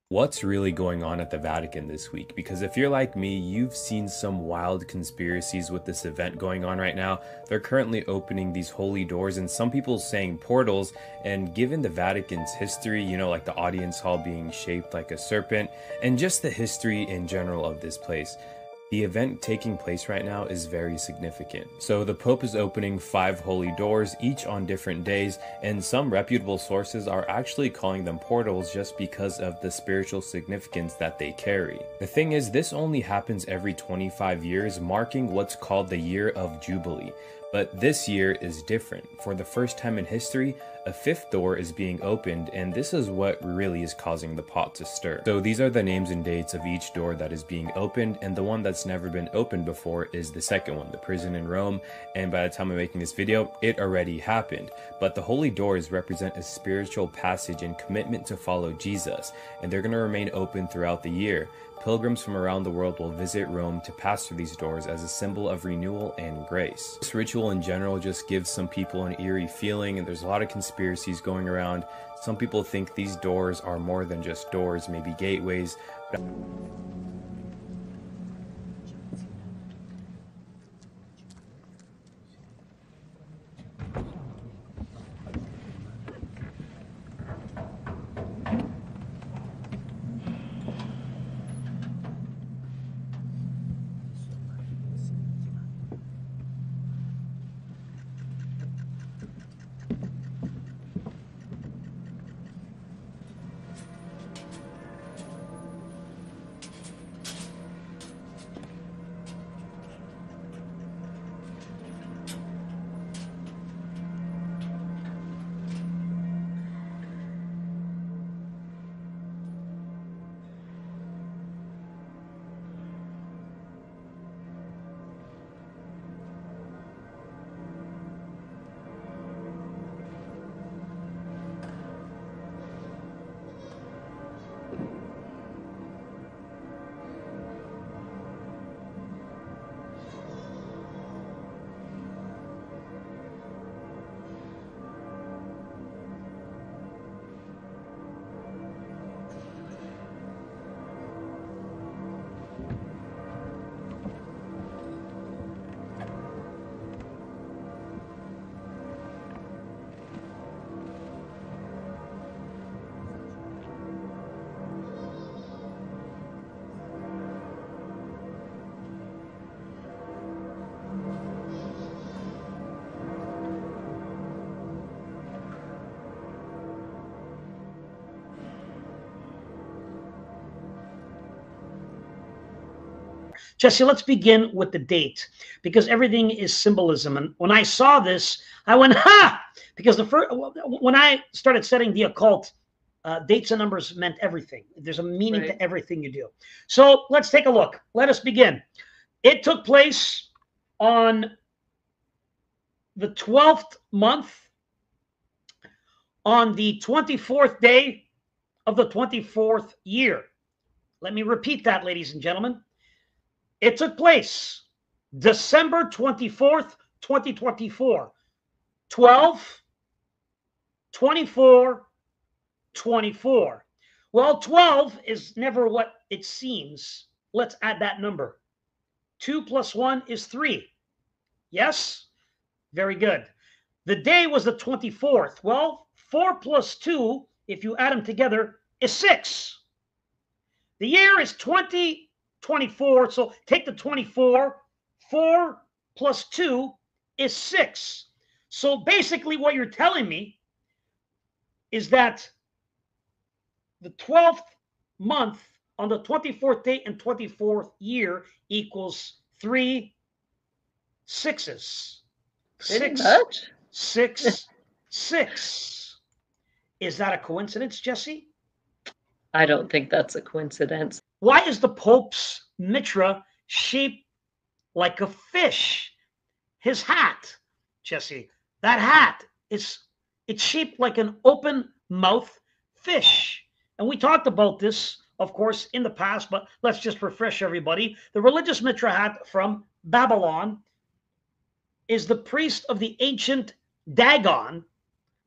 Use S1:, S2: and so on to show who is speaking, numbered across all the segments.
S1: What's really going on at the Vatican this week? Because if you're like me, you've seen some wild conspiracies with this event going on right now. They're currently opening these holy doors, and some people saying portals. And given the Vatican's history, like the audience hall being shaped like a serpent, and just the history in general of this place, the event taking place right now is very significant. So the Pope is opening 5 holy doors, each on different days, and some reputable sources are actually calling them portals just because of the spiritual significance that they carry. The thing is, this only happens every 25 years, marking what's called the Year of Jubilee. But this year is different. For the first time in history, a 5th door is being opened, and this is what really is causing the pot to stir. So these are the names and dates of each door that is being opened, and the one that's never been opened before is the second one, the prison in Rome, and by the time I'm making this video, it already happened. But the holy doors represent a spiritual passage and commitment to follow Jesus, and they're going to remain open throughout the year. Pilgrims from around the world will visit Rome to pass through these doors as a symbol of renewal and grace. This ritual in general just gives some people an eerie feeling, and there's a lot of conspiracies going around. Some people think these doors are more than just doors, maybe gateways.
S2: Jessie, let's begin with the date, because everything is symbolism. And when I saw this, I went, ha! Because when I started studying the occult, dates and numbers meant everything. There's a meaning to everything you do. So let's take a look. Let us begin. It took place on the 12th month, on the 24th day of the 24th year. Let me repeat that, ladies and gentlemen. It took place December 24th, 2024, 12, 24, 24. Well, 12 is never what it seems. Let's add that number. 2 plus 1 is 3. Yes? Very good. The day was the 24th. Well, 4 plus 2, if you add them together, is 6. The year is 2024, so take the 24. 4 plus 2 is 6. So basically what you're telling me is that the 12th month on the 24th day and 24th year equals 3 6s.
S3: Pretty much.
S2: 6, 6. Is that a coincidence, Jessie?
S3: I don't think that's a coincidence.
S2: Why is the Pope's mitra shaped like a fish? His hat, Jessie, that hat it's shaped like an open mouth fish. And we talked about this, of course, in the past, but let's just refresh everybody. The religious mitra hat from Babylon is the priest of the ancient Dagon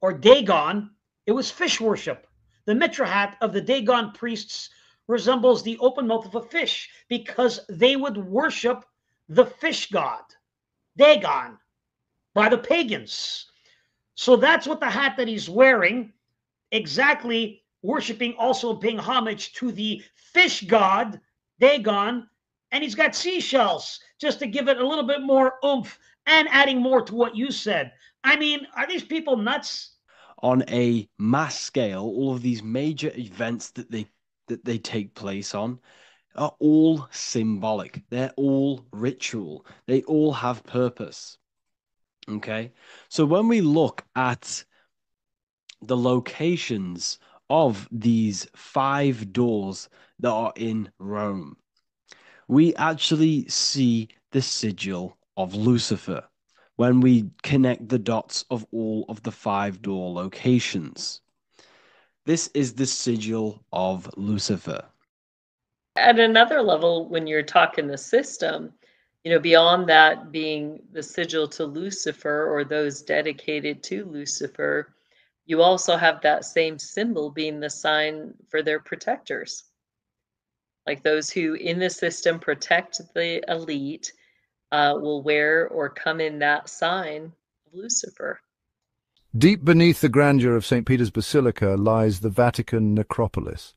S2: or Dagon. It was fish worship. The mitra hat of the Dagon priests resembles the open mouth of a fish because they would worship the fish god, Dagon, by the pagans. So that's what the hat that he's wearing, exactly worshiping, also paying homage to the fish god, Dagon. And he's got seashells just to give it a little bit more oomph and adding more to what you said. I mean, are these people nuts?
S4: On a mass scale, all of these major events that they take place on are all symbolic. They're all ritual. They all have purpose. Okay? So when we look at the locations of these 5 doors that are in Rome, we actually see the sigil of Lucifer when we connect the dots of all of the 5 door locations. This is the sigil of Lucifer.
S3: At another level, when you're talking the system, beyond that being the sigil to Lucifer or those dedicated to Lucifer, you also have that same symbol being the sign for their protectors. Like those who in the system protect the elite will wear or come in that sign of Lucifer.
S5: Deep beneath the grandeur of St. Peter's Basilica lies the Vatican necropolis,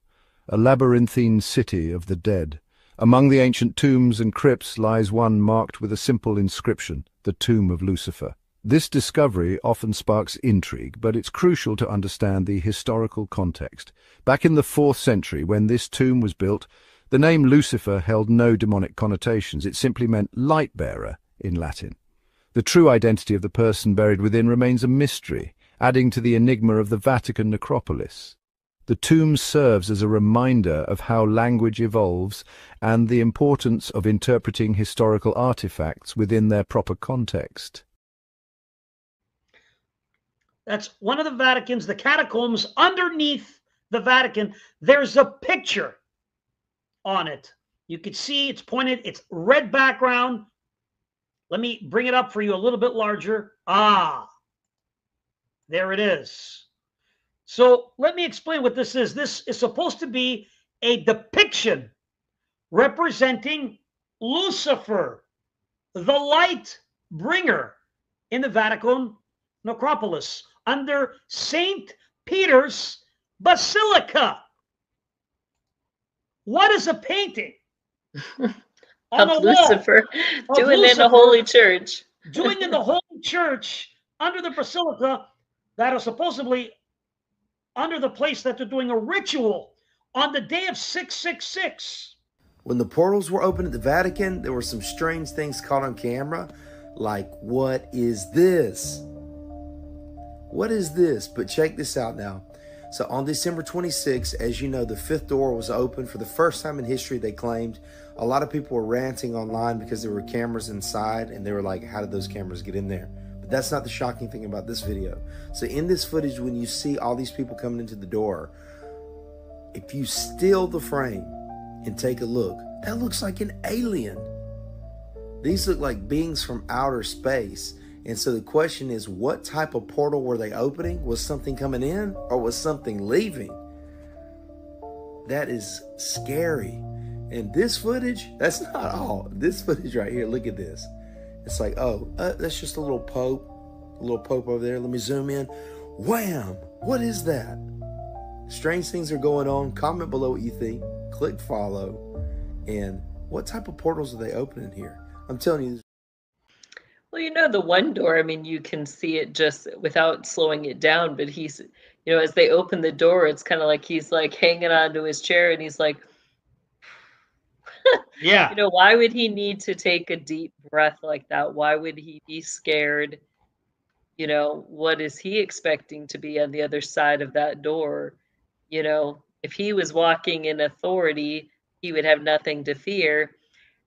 S5: a labyrinthine city of the dead. Among the ancient tombs and crypts lies one marked with a simple inscription, the Tomb of Lucifer. This discovery often sparks intrigue, but it's crucial to understand the historical context. Back in the 4th century, when this tomb was built, the name Lucifer held no demonic connotations. It simply meant light-bearer in Latin. The true identity of the person buried within remains a mystery, adding to the enigma of the Vatican necropolis. The tomb serves as a reminder of how language evolves and the importance of interpreting historical artifacts within their proper context.
S2: That's one of the Vaticans, the catacombs underneath the Vatican. There's a picture on it. You can see it's pointed, it's red background. Let me bring it up for you a little bit larger. Ah, there it is. So let me explain what this is. This is supposed to be a depiction representing Lucifer, the light bringer in the Vatican necropolis under St. Peter's Basilica. What is a painting? On
S3: Of Lucifer doing in the Holy Church.
S2: Doing in the Holy Church under the Basilica that is supposedly under the place that they're doing a ritual on the day of 666.
S6: When the portals were open at the Vatican, there were some strange things caught on camera, like, what is this? What is this? But check this out now. So on December 26, as you know, the 5th door was open for the first time in history, they claimed. A lot of people were ranting online because there were cameras inside, and they were like, how did those cameras get in there? But that's not the shocking thing about this video. So in this footage, when you see all these people coming into the door, if you still the frame and take a look, that looks like an alien. These look like beings from outer space. And so the question is, what type of portal were they opening? Was something coming in or was something leaving? That is scary. And this footage, that's not all. This footage right here, look at this. It's like, oh, that's just a little pope over there. Let me zoom in. Wham! What is that? Strange things are going on. Comment below what you think. Click follow. And what type of portals are they opening here? I'm telling you.
S3: Well, the one door, I mean, you can see it just without slowing it down, but he's, as they open the door, it's kind of like he's like hanging onto his chair and he's like,
S2: yeah.
S3: Why would he need to take a deep breath like that? Why would he be scared? What is he expecting to be on the other side of that door? If he was walking in authority, he would have nothing to fear.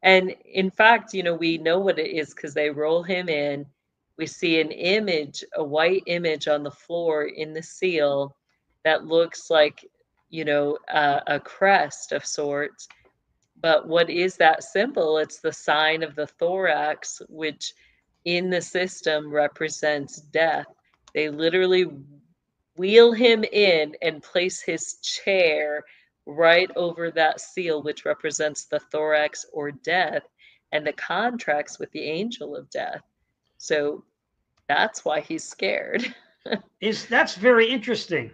S3: And in fact, we know what it is because they roll him in. We see an image, a white image on the floor in the seal that looks like, a crest of sorts. But what is that symbol? It's the sign of the thorax, which in the system represents death. They literally wheel him in and place his chair right over that seal, which represents the thorax or death, and the contracts with the angel of death. So that's why he's scared.
S2: That's very interesting.